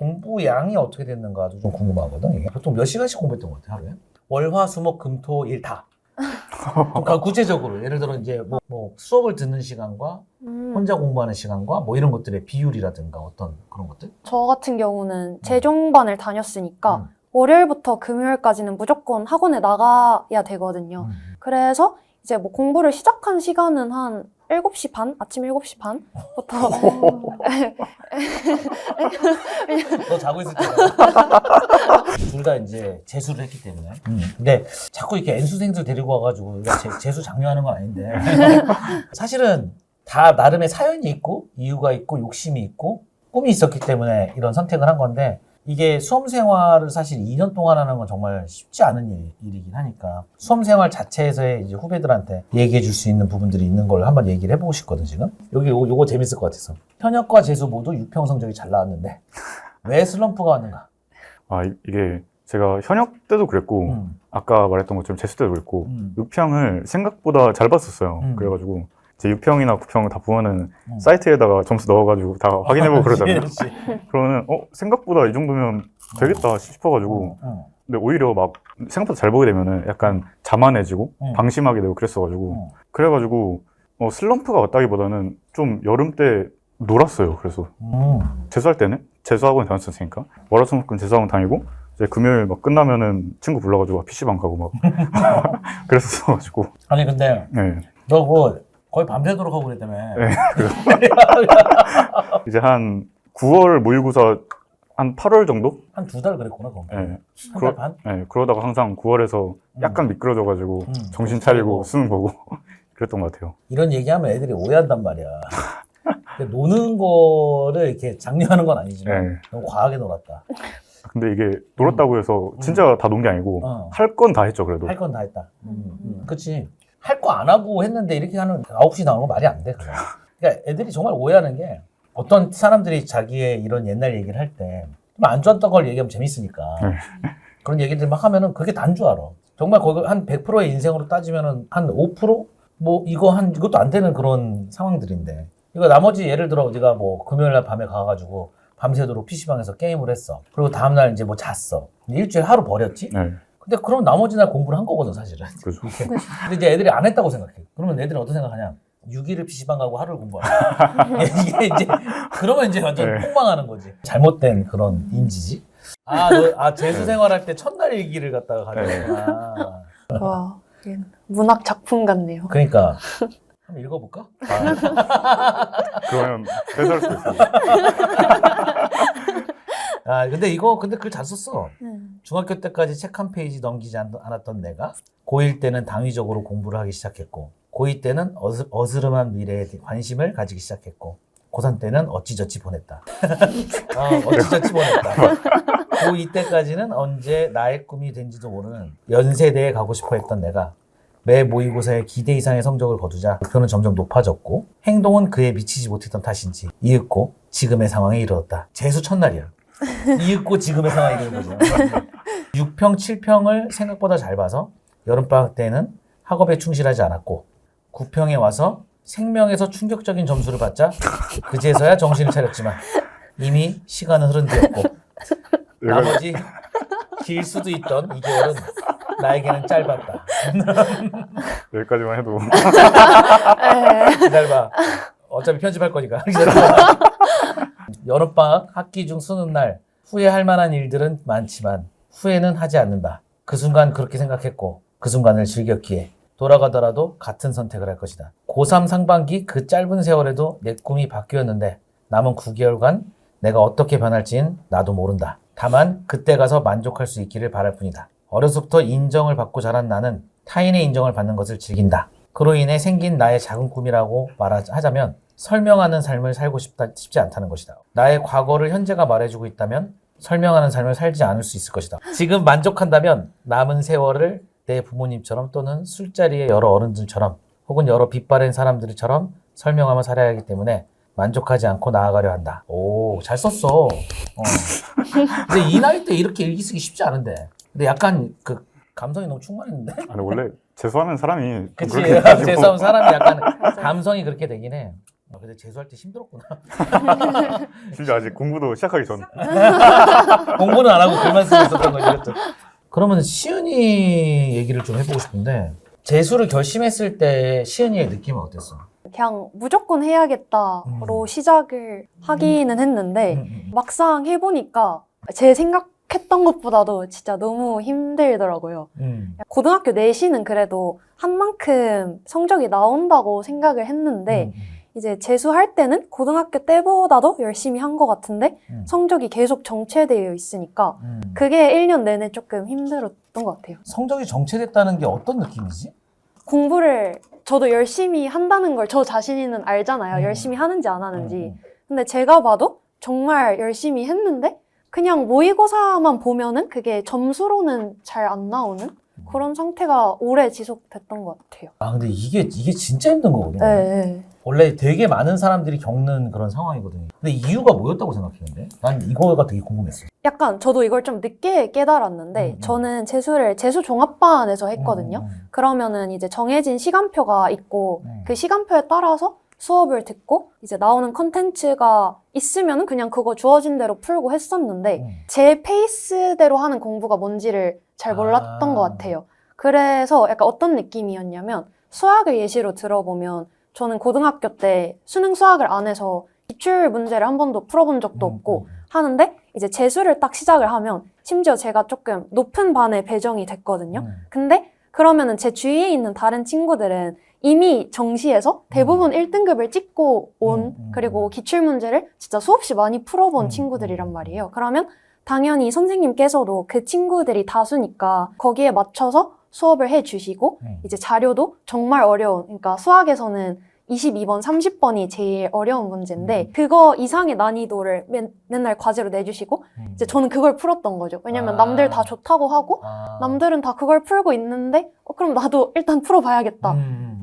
공부 양이 어떻게 됐는가도 좀 궁금하거든. 이게. 보통 몇 시간씩 공부했던 것 같아, 하루에? 월, 화, 수, 목, 금, 토, 일 다. 그러니까 구체적으로 예를 들어 이제 뭐 수업을 듣는 시간과 혼자 공부하는 시간과 뭐 이런 것들의 비율이라든가 어떤 그런 것들? 저 같은 경우는 재종반을 다녔으니까 월요일부터 금요일까지는 무조건 학원에 나가야 되거든요. 그래서 이제 뭐 공부를 시작한 시간은 한 7시 반? 아침 7시 반부터. 너 자고 있을 때가 둘 다 이제 재수를 했기 때문에. 근데 자꾸 이렇게 N수생들 데리고 와가지고 우리가 재수 장려하는 건 아닌데 사실은 다 나름의 사연이 있고 이유가 있고 욕심이 있고 꿈이 있었기 때문에 이런 선택을 한 건데 이게 수험생활을 사실 2년 동안 하는 건 정말 쉽지 않은 일이긴 하니까 수험생활 자체에서의 이제 후배들한테 얘기해 줄 수 있는 부분들이 있는 걸 한번 얘기를 해보고 싶거든 지금. 여기 요거 재밌을 것 같아서. 현역과 재수 모두 6평 성적이 잘 나왔는데 왜 슬럼프가 왔는가? 이게 제가 현역 때도 그랬고 아까 말했던 것처럼 재수 때도 그랬고 6평을 생각보다 잘 봤었어요. 그래가지고 제 6평이나 9평을 다 보면은 사이트에다가 점수 넣어가지고 다 확인해보고 그러잖아요. 그러면 생각보다 이 정도면 되겠다 싶어가지고 근데 오히려 막 생각보다 잘 보게 되면은 약간 자만해지고 방심하게 되고 그랬어가지고 그래가지고 슬럼프가 왔다기보다는 좀 여름 때 놀았어요. 그래서 재수할 때는 재수학원 다녔으니까 월화수목금 재수학원 다니고 이제 금요일 막 끝나면은 친구 불러가지고 PC방 가고 막 그랬었어가지고. 아니 근데 네. 너 그거 거의 밤새도록 하고 그랬다며. 네. 이제 한 9월 모의고사 한 8월 정도? 한 2달 그랬구나 그럼. 네. 한 달 반? 네. 그러다가 항상 9월에서 약간 미끄러져가지고 정신 차리고 수능 보고 그랬던 것 같아요. 이런 얘기하면 애들이 오해한단 말이야. 노는 거를 이렇게 장려하는 건 아니지만 네. 너무 과하게 놀았다. 근데 이게 놀았다고 해서 진짜 다 논 게 아니고 할 건 다 했죠 그래도. 할 건 다 했다. 그치. 할 거 안 하고 했는데 이렇게 하는 9시 나오는 거 말이 안 돼. 그러니까 애들이 정말 오해하는 게 어떤 사람들이 자기의 이런 옛날 얘기를 할 때 좀 안 좋았던 걸 얘기하면 재밌으니까 그런 얘기들 막 하면은 그게 단 줄 알아. 정말 거기 한 100%의 인생으로 따지면은 한 5%? 뭐 이것도 안 되는 그런 상황들인데 이거 나머지 예를 들어 네가 뭐 금요일날 밤에 가가지고 밤새도록 PC방에서 게임을 했어. 그리고 다음날 이제 뭐 잤어. 일주일에 하루 버렸지? 네. 근데 그럼 나머지 날 공부를 한 거거든 사실은. 그렇죠. 근데 이제 애들이 안 했다고 생각해. 그러면 애들은 어떤 생각하냐? 6일을 PC방 가고 하루를 공부하는 이게 이제 그러면 이제 완전 폭망하는 거지. 잘못된 그런 인지지. 너 재수 생활할 때 첫날 일기를 갖다가 가져왔구나. 와, 문학 작품 같네요. 그러니까 한번 읽어볼까? 그러면 배설할 수 있어요. 근데 글 잘 썼어. 중학교 때까지 책 한 페이지 넘기지 않았던 내가 고1 때는 당위적으로 공부를 하기 시작했고 고2 때는 어스름한 미래에 관심을 가지기 시작했고 고3 때는 어찌저찌 보냈다. 어찌저찌 보냈다. 고2 때까지는 언제 나의 꿈이 된지도 모르는 연세대에 가고 싶어 했던 내가 매 모의고사에 기대 이상의 성적을 거두자 목표는 점점 높아졌고 행동은 그에 미치지 못했던 탓인지 이윽고 지금의 상황에 이르렀다. 재수 첫날이야. 이윽고 지금의 상황에 이르는 거죠. 6평, 7평을 생각보다 잘 봐서 여름방학 때는 학업에 충실하지 않았고 9평에 와서 생명에서 충격적인 점수를 받자 그제서야 정신을 차렸지만 이미 시간은 흐른 뒤였고 나머지 길 수도 있던 2개월은 나에게는 짧았다. 여기까지만 해도. 기다려봐. 어차피 편집할 거니까. 기다려봐. 여름방학 학기 중 수능 날 후회할 만한 일들은 많지만 후회는 하지 않는다. 그 순간 그렇게 생각했고 그 순간을 즐겼기에 돌아가더라도 같은 선택을 할 것이다. 고3 상반기 그 짧은 세월에도 내 꿈이 바뀌었는데 남은 9개월간 내가 어떻게 변할지는 나도 모른다. 다만 그때 가서 만족할 수 있기를 바랄 뿐이다. 어려서부터 인정을 받고 자란 나는 타인의 인정을 받는 것을 즐긴다. 그로 인해 생긴 나의 작은 꿈이라고 말하자면 설명하는 삶을 살고 싶지 않다는 것이다. 나의 과거를 현재가 말해주고 있다면 설명하는 삶을 살지 않을 수 있을 것이다. 지금 만족한다면 남은 세월을 내 부모님처럼 또는 술자리의 여러 어른들처럼 혹은 여러 빛바랜 사람들처럼 설명하며 살아야 하기 때문에 만족하지 않고 나아가려 한다. 오, 잘 썼어. 근데 이 나이 때 이렇게 일기 쓰기 쉽지 않은데. 근데 약간 그 감성이 너무 충만했는데? 아니, 원래 재수하면 사람이 그치. 그렇게 해가지고. 재수하면 사람이 약간 감성이 그렇게 되긴 해. 근데 재수할 때 힘들었구나. 심지어 아직 공부도 시작하기 전. 공부는 안 하고 글만 쓰고 있었던 거지. 이것도. 그러면 시은이 얘기를 좀 해보고 싶은데 재수를 결심했을 때 시은이의 느낌은 어땠어? 그냥 무조건 해야겠다로 시작을 하기는 했는데 막상 해보니까 제 생각했던 것보다도 진짜 너무 힘들더라고요. 고등학교 내신은 그래도 한 만큼 성적이 나온다고 생각을 했는데 이제 재수할 때는 고등학교 때보다도 열심히 한 것 같은데 성적이 계속 정체되어 있으니까 그게 1년 내내 조금 힘들었던 것 같아요. 성적이 정체됐다는 게 어떤 느낌이지? 공부를 저도 열심히 한다는 걸 저 자신은 알잖아요. 열심히 하는지 안 하는지. 근데 제가 봐도 정말 열심히 했는데 그냥 모의고사만 보면은 그게 점수로는 잘 안 나오는 그런 상태가 오래 지속됐던 것 같아요. 아 근데 이게 진짜 힘든 거거든요. 네. 원래 되게 많은 사람들이 겪는 그런 상황이거든요. 근데 이유가 뭐였다고 생각했는데? 난 이거가 되게 궁금했어. 약간 저도 이걸 좀 늦게 깨달았는데 저는 재수를 재수 종합반에서 했거든요. 그러면은 이제 정해진 시간표가 있고 그 시간표에 따라서 수업을 듣고 이제 나오는 컨텐츠가 있으면은 그냥 그거 주어진 대로 풀고 했었는데 제 페이스대로 하는 공부가 뭔지를 잘 몰랐던 것 같아요. 그래서 약간 어떤 느낌이었냐면 수학을 예시로 들어보면 저는 고등학교 때 수능 수학을 안 해서 기출 문제를 한 번도 풀어본 적도 없고 하는데 이제 재수를 딱 시작을 하면 심지어 제가 조금 높은 반에 배정이 됐거든요. 근데 그러면은 제 주위에 있는 다른 친구들은 이미 정시에서 대부분 1등급을 찍고 온 그리고 기출 문제를 진짜 수없이 많이 풀어본 친구들이란 말이에요. 그러면 당연히 선생님께서도 그 친구들이 다수니까 거기에 맞춰서 수업을 해주시고 이제 자료도 정말 어려운 그러니까 수학에서는 22번, 30번이 제일 어려운 문제인데 그거 이상의 난이도를 맨날 과제로 내주시고 이제 저는 그걸 풀었던 거죠. 왜냐면 남들 다 좋다고 하고 남들은 다 그걸 풀고 있는데 그럼 나도 일단 풀어봐야겠다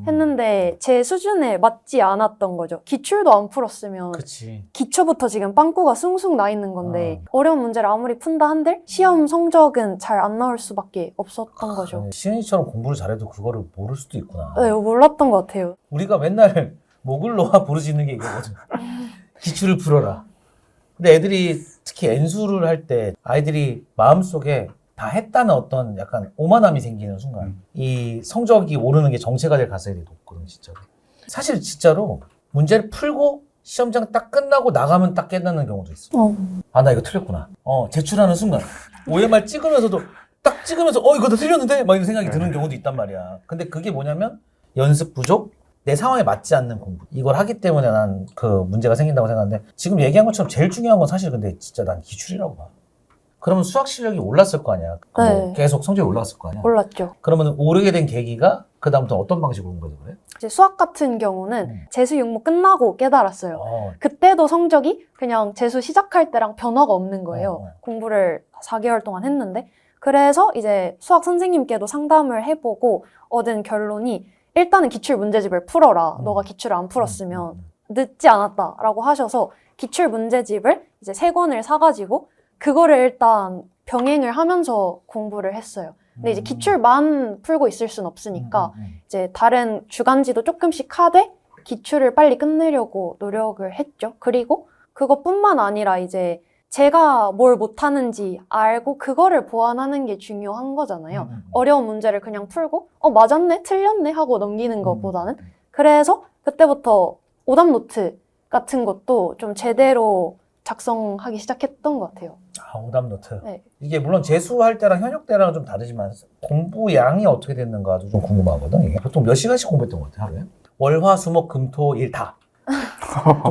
했는데 제 수준에 맞지 않았던 거죠. 기출도 안 풀었으면 그치. 기초부터 지금 빵꾸가 숭숭 나 있는 건데 어려운 문제를 아무리 푼다 한들 시험 성적은 잘 안 나올 수밖에 없었던 거죠. 시은이처럼 공부를 잘해도 그거를 모를 수도 있구나. 네, 몰랐던 것 같아요. 우리가 맨날 목을 놓아 부르짖는 게 이거거든. 기출을 풀어라. 근데 애들이 특히 N수를 할 때 아이들이 마음속에 다 했다는 어떤 약간 오만함이 생기는 순간 이 성적이 오르는 게 정체가 될 가설이 높거든 진짜로. 사실 진짜로 문제를 풀고 시험장 딱 끝나고 나가면 딱 깨닫는 경우도 있어. 아 나 이거 틀렸구나. 제출하는 순간 OMR 찍으면서도 딱 찍으면서 이거 다 틀렸는데 막 이런 생각이 드는 경우도 있단 말이야. 근데 그게 뭐냐면 연습 부족, 내 상황에 맞지 않는 공부. 이걸 하기 때문에 난 그 문제가 생긴다고 생각하는데 지금 얘기한 것처럼 제일 중요한 건 사실 근데 진짜 난 기출이라고 봐. 그러면 수학 실력이 올랐을 거 아니야. 네. 뭐 계속 성적이 올라갔을 거 아니야. 몰랐죠. 그러면 오르게 된 계기가 그다음부터 어떤 방식으로 공부해서 그래? 이제 수학 같은 경우는 재수 육모 끝나고 깨달았어요. 어, 그때도 성적이 그냥 재수 시작할 때랑 변화가 없는 거예요. 공부를 4개월 동안 했는데 그래서 이제 수학 선생님께도 상담을 해보고 얻은 결론이 일단은 기출 문제집을 풀어라. 너가 기출을 안 풀었으면 늦지 않았다라고 하셔서 기출 문제집을 이제 3권을 사가지고 그거를 일단 병행을 하면서 공부를 했어요. 근데 이제 기출만 풀고 있을 순 없으니까 이제 다른 주간지도 조금씩 하되 기출을 빨리 끝내려고 노력을 했죠. 그리고 그것뿐만 아니라 이제 제가 뭘 못하는지 알고 그거를 보완하는 게 중요한 거잖아요. 어려운 문제를 그냥 풀고 맞았네, 틀렸네 하고 넘기는 것보다는. 그래서 그때부터 오답 노트 같은 것도 좀 제대로 작성하기 시작했던 것 같아요. 오답 노트. 네. 이게 물론 재수할 때랑 현역 때랑은 좀 다르지만 공부 양이 어떻게 됐는가도 좀 궁금하거든. 이게 보통 몇 시간씩 공부했던 것 같아 하루에? 월, 화, 수, 목, 금, 토, 일 다.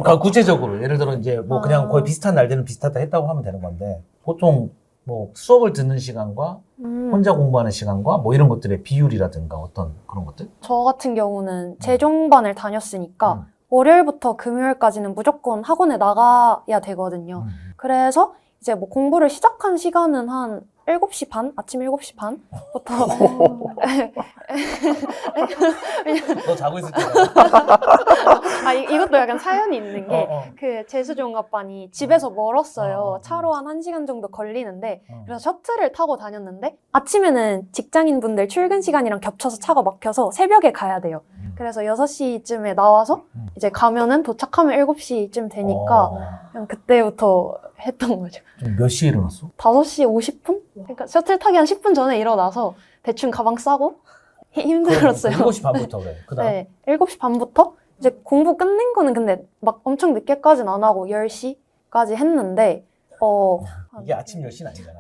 좀 구체적으로 예를 들어 이제 뭐 그냥 거의 비슷한 날들은 비슷하다 했다고 하면 되는 건데 보통 뭐 수업을 듣는 시간과 혼자 공부하는 시간과 뭐 이런 것들의 비율이라든가 어떤 그런 것들? 저 같은 경우는 재종반을 다녔으니까 월요일부터 금요일까지는 무조건 학원에 나가야 되거든요. 그래서 이제 뭐 공부를 시작한 시간은 한 7시 반? 아침 7시 반부터. 너 자고 있을 때. 이것도 약간 사연이 있는 게, 그 재수종합반이 집에서 멀었어요. 차로 한 1시간 정도 걸리는데, 그래서 셔틀을 타고 다녔는데, 아침에는 직장인분들 출근 시간이랑 겹쳐서 차가 막혀서 새벽에 가야 돼요. 그래서 6시쯤에 나와서 이제 가면은 도착하면 7시쯤 되니까 그냥 그때부터 했던 거죠. 몇 시에 일어났어? 5시 50분? 그러니까 셔틀 타기 한 10분 전에 일어나서 대충 가방 싸고 힘들었어요. 7시 반부터 그래. 그다음 네, 7시 반부터 이제 공부 끝낸 거는 근데 막 엄청 늦게까지는 안 하고 10시까지 했는데 이게 아침 10시는 아니잖아.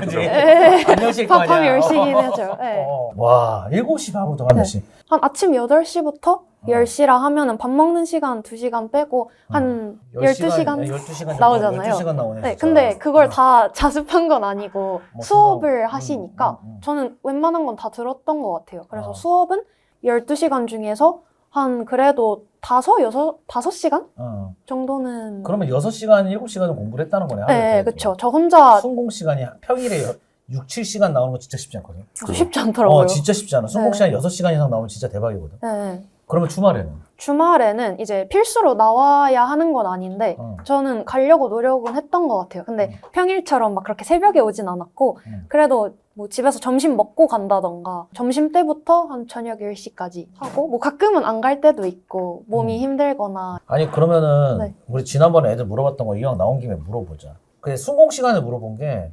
네. 밤 10시일 거 밤 아니야. 10시긴 하죠. 네. 와, 7시 반부터 밤 10시. 한 아침 8시부터 10시라 하면은 밥 먹는 시간 2시간 빼고 한 12시간 12시간 나오잖아요. 12시간 나오네. 네, 진짜. 근데 그걸 다 자습한 건 아니고 뭐 수업을 수업. 하시니까 저는 웬만한 건 다 들었던 것 같아요. 그래서 어. 수업은 12시간 중에서 한 그래도 5시간 정도는. 그러면 6시간, 7시간은 공부를 했다는 거네. 네, 그쵸. 저 혼자 순공 시간이 평일에 6, 7시간 나오는 거 진짜 쉽지 않거든. 쉽지 않더라고요. 진짜 쉽지 않아. 순공 시간 6시간 이상 나오면 진짜 대박이거든. 네. 그러면 주말에는? 주말에는 이제 필수로 나와야 하는 건 아닌데 저는 가려고 노력은 했던 것 같아요. 근데 평일처럼 막 그렇게 새벽에 오진 않았고 그래도 뭐 집에서 점심 먹고 간다던가 점심 때부터 한 저녁 10시까지 하고 뭐 가끔은 안 갈 때도 있고 몸이 힘들거나. 아니 그러면은 네. 우리 지난번에 애들 물어봤던 거 이왕 나온 김에 물어보자. 근데 순공 시간에 물어본 게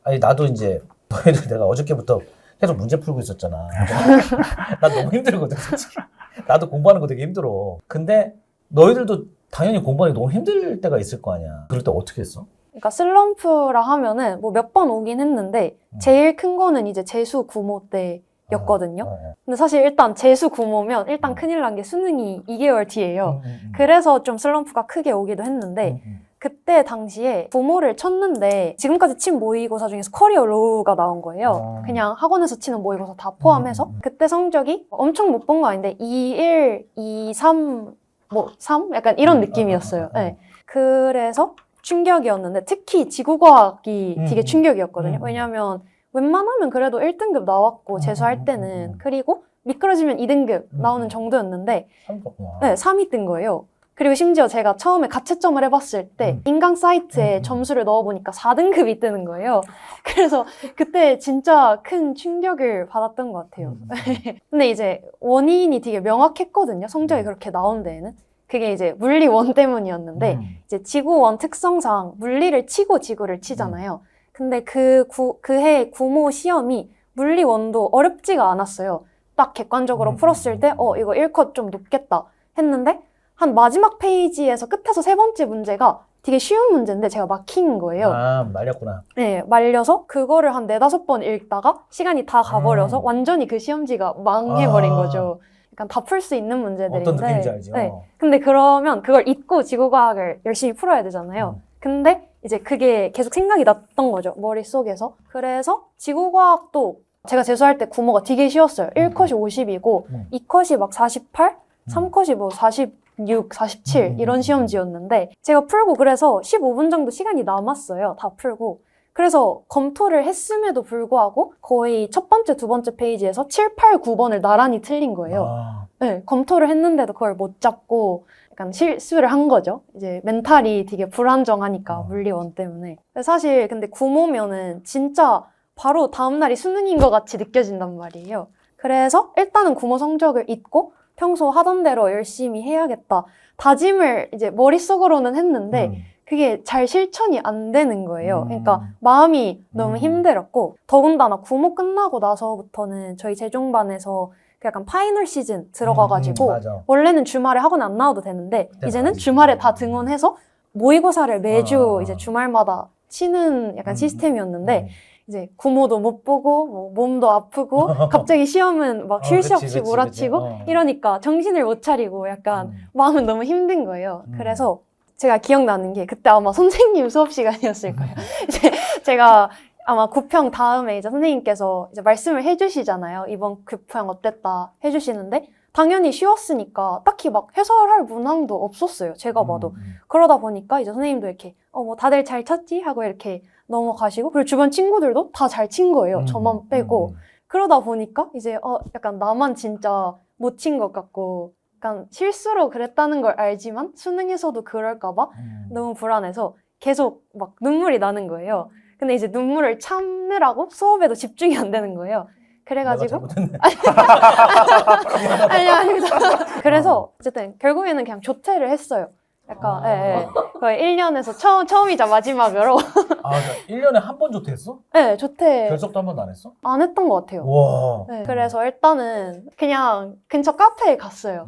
아니 나도 이제 너희들 내가 어저께부터 계속 문제 풀고 있었잖아. 나 너무 힘들거든 솔직히. 나도 공부하는 거 되게 힘들어. 근데 너희들도 당연히 공부하기 너무 힘들 때가 있을 거 아니야. 그럴 때 어떻게 했어? 그러니까 슬럼프라 하면은 뭐 몇 번 오긴 했는데 제일 큰 거는 이제 재수 구모 때였거든요. 근데 사실 일단 재수 구모면 일단 큰일 난 게 수능이 2개월 뒤에요. 그래서 좀 슬럼프가 크게 오기도 했는데 그때 당시에 구모를 쳤는데 지금까지 친 모의고사 중에서 커리어 로우가 나온 거예요. 그냥 학원에서 치는 모의고사 다 포함해서. 그때 성적이 엄청 못 본 거 아닌데 2.1, 2.3, 뭐 3? 약간 이런 느낌이었어요. 네. 그래서 충격이었는데 특히 지구과학이 되게 충격이었거든요. 왜냐하면 웬만하면 그래도 1등급 나왔고 재수할 때는 그리고 미끄러지면 2등급 나오는 정도였는데 3이었구나. 네, 3위 뜬 거예요. 그리고 심지어 제가 처음에 가채점을 해봤을 때 인강 사이트에 점수를 넣어보니까 4등급이 뜨는 거예요. 그래서 그때 진짜 큰 충격을 받았던 것 같아요. 근데 이제 원인이 되게 명확했거든요. 성적이 그렇게 나온 데에는. 그게 이제 물리 원 때문이었는데 이제 지구 원 특성상 물리를 치고 지구를 치잖아요. 근데 그해 구모 시험이 물리 원도 어렵지가 않았어요. 딱 객관적으로 풀었을 때 이거 1컷 좀 높겠다 했는데 한 마지막 페이지에서 끝에서 세 번째 문제가 되게 쉬운 문제인데 제가 막힌 거예요. 아, 말렸구나. 네, 말려서 그거를 한 4-5번 읽다가 시간이 다 가버려서 완전히 그 시험지가 망해버린 거죠. 약간 다 풀 수 있는 문제들인데. 어떤 느낌인지 알지? 네. 근데 그러면 그걸 잊고 지구과학을 열심히 풀어야 되잖아요. 근데 이제 그게 계속 생각이 났던 거죠. 머릿속에서. 그래서 지구과학도 제가 재수할 때 구모가 되게 쉬웠어요. 1컷이 50이고 2컷이 막 48, 3컷이 뭐 46, 47 이런 시험지였는데 제가 풀고 그래서 15분 정도 시간이 남았어요. 다 풀고. 그래서 검토를 했음에도 불구하고 거의 첫 번째, 두 번째 페이지에서 7, 8, 9번을 나란히 틀린 거예요. 네, 검토를 했는데도 그걸 못 잡고 약간 실수를 한 거죠. 이제 멘탈이 되게 불안정하니까 물리원 때문에. 사실 근데 구모면은 진짜 바로 다음날이 수능인 것 같이 느껴진단 말이에요. 그래서 일단은 구모 성적을 잊고 평소 하던 대로 열심히 해야겠다. 다짐을 이제 머릿속으로는 했는데 그게 잘 실천이 안 되는 거예요. 그러니까 마음이 너무 힘들었고 더군다나 구모 끝나고 나서부터는 저희 재종반에서 약간 파이널 시즌 들어가가지고 원래는 주말에 학원 안 나와도 되는데 이제는 주말에 다 등원해서 모의고사를 매주 이제 주말마다 치는 약간 시스템이었는데 이제 구모도 못 보고 뭐 몸도 아프고 갑자기 시험은 막 쉴 새 없이 몰아치고 이러니까 정신을 못 차리고 약간 마음은 너무 힘든 거예요. 그래서 제가 기억나는 게 그때 아마 선생님 수업 시간이었을 거예요. 이제 제가 아마 구평 다음에 이제 선생님께서 이제 말씀을 해주시잖아요. 이번 구평 어땠다 해주시는데 당연히 쉬웠으니까 딱히 막 해설할 문항도 없었어요. 제가 봐도. 그러다 보니까 이제 선생님도 이렇게 뭐 다들 잘 쳤지? 하고 이렇게 넘어가시고 그리고 주변 친구들도 다 잘 친 거예요. 저만 빼고. 그러다 보니까 이제 약간 나만 진짜 못 친 것 같고 약간 실수로 그랬다는 걸 알지만 수능에서도 그럴까 봐 너무 불안해서 계속 막 눈물이 나는 거예요. 근데 이제 눈물을 참느라고 수업에도 집중이 안 되는 거예요. 그래가지고 내가 잘못했네. 아닙니다. 그래서 어쨌든 결국에는 그냥 조퇴를 했어요. 약간 거의 1년에서 처음이자 마지막으로 아, 1년에 한 번 조퇴했어? 네, 조퇴 결석도 한 번도 안 했어? 안 했던 것 같아요. 와. 네, 그래서 일단은 그냥 근처 카페에 갔어요.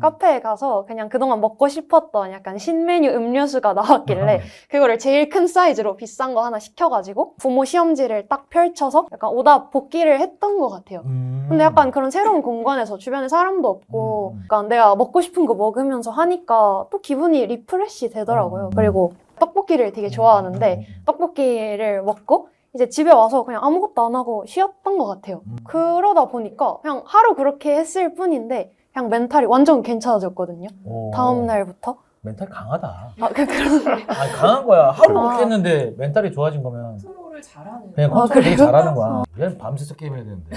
카페에 가서 그냥 그동안 먹고 싶었던 약간 신메뉴 음료수가 나왔길래 그거를 제일 큰 사이즈로 비싼 거 하나 시켜가지고 부모 시험지를 딱 펼쳐서 약간 오답 복기를 했던 것 같아요. 근데 약간 그런 새로운 공간에서 주변에 사람도 없고 약간 내가 먹고 싶은 거 먹으면서 하니까 또 기분이 리프레시 되더라고요. 그리고 떡볶이를 되게 좋아하는데 떡볶이를 먹고 이제 집에 와서 그냥 아무것도 안 하고 쉬었던 것 같아요. 그러다 보니까 그냥 하루 그렇게 했을 뿐인데 그냥 멘탈이 완전 괜찮아졌거든요. 오. 다음 날부터. 멘탈 강하다. 그런 아니, 강한 거야. 하루 아. 그렇게 했는데 멘탈이 좋아진 거면 컨트롤을 잘하는. 그냥 컨트롤 되게 그래요? 잘하는 거야. 얘는 밤새서 게임해야 되는데.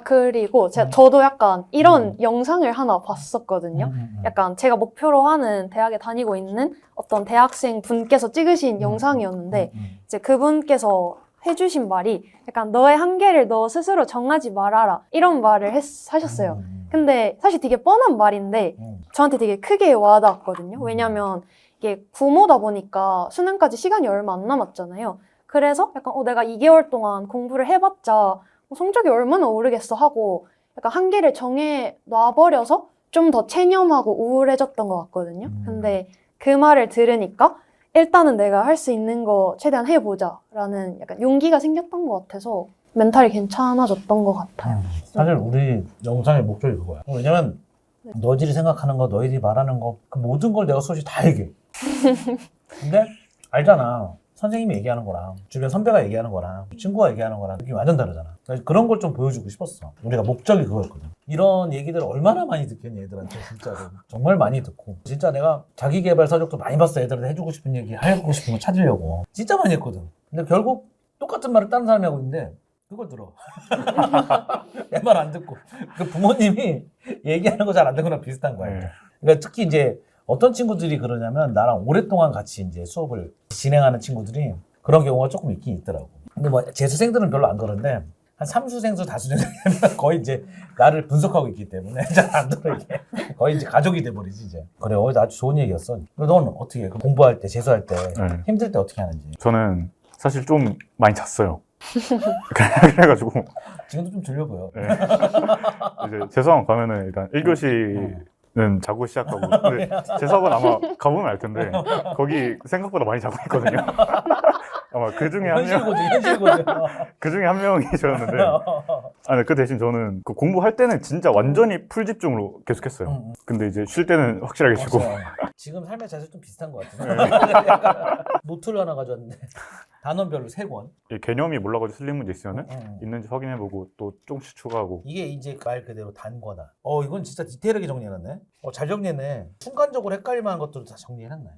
그리고 저도 약간 이런 영상을 하나 봤었거든요. 약간 제가 목표로 하는 대학에 다니고 있는 어떤 대학생 분께서 찍으신 영상이었는데 이제 그분께서 해주신 말이 약간 너의 한계를 너 스스로 정하지 말아라 이런 말을 하셨어요. 근데 사실 되게 뻔한 말인데 저한테 되게 크게 와닿았거든요. 왜냐면 이게 부모다 보니까 수능까지 시간이 얼마 안 남았잖아요. 그래서 약간 내가 2개월 동안 공부를 해봤자 성적이 얼마나 오르겠어 하고 약간 한계를 정해 놔버려서 좀 더 체념하고 우울해졌던 것 같거든요. 근데 그 말을 들으니까 일단은 내가 할 수 있는 거 최대한 해보자 라는 약간 용기가 생겼던 것 같아서 멘탈이 괜찮아졌던 것 같아요. 사실 우리 영상의 목적이 그거야. 왜냐면 너희들이 생각하는 거, 너희들이 말하는 거, 그 모든 걸 내가 솔직히 다 얘기해. 근데 알잖아. 선생님이 얘기하는 거랑 주변 선배가 얘기하는 거랑 친구가 얘기하는 거랑 느낌이 완전 다르잖아. 그래서 그런 걸 좀 보여주고 싶었어. 우리가 목적이 그거였거든. 이런 얘기들을 얼마나 많이 듣겠니 애들한테 진짜로. 정말 많이 듣고 진짜 내가 자기계발 서적도 많이 봤어. 애들한테 해주고 싶은 얘기, 하고 싶은 거 찾으려고 진짜 많이 했거든. 근데 결국 똑같은 말을 다른 사람이 하고 있는데 그걸 들어. 내 말 안 듣고 그 부모님이 얘기하는 거 잘 안 듣거나 비슷한 거야. 네. 그러니까 특히 이제 어떤 친구들이 그러냐면 나랑 오랫동안 같이 이제 수업을 진행하는 친구들이 그런 경우가 조금 있긴 있더라고. 근데 뭐 재수생들은 별로 안 그런데 한 3수생수, 다수생수면 거의 이제 나를 분석하고 있기 때문에 잘 안 들어 이게. 거의 이제 가족이 돼버리지 이제. 그래, 아주 좋은 얘기였어. 넌 어떻게 해? 공부할 때, 재수할 때 네. 힘들 때 어떻게 하는지. 저는 사실 좀 많이 잤어요. 그래가지고 지금도 좀 졸려 보여. 네. 이제 재수학원 가면은 일단 1교시는 자고 시작하고 근데 재수학원 아마 가보면 알 텐데 거기 생각보다 많이 자고 있거든요. 아마 그 중에 한 명, 현실고지. 그 중에 한 명이 저였는데 아니 그 대신 저는 그 공부할 때는 진짜 완전히 풀 집중으로 계속했어요. 근데 이제 쉴 때는 확실하게 쉬고 지금 삶의 자세 좀 비슷한 것 같은데. 약간 노트를 하나 가져왔는데 단원별로 3권. 개념이 몰라가지고 틀린 문제 있으면은 있는지 확인해보고 또 조금씩 추가하고 이게 이제 말 그대로 단거나. 이건 진짜 디테일하게 정리해놨네. 잘 정리했네. 순간적으로 헷갈릴 만한 것들을 다 정리해놨네.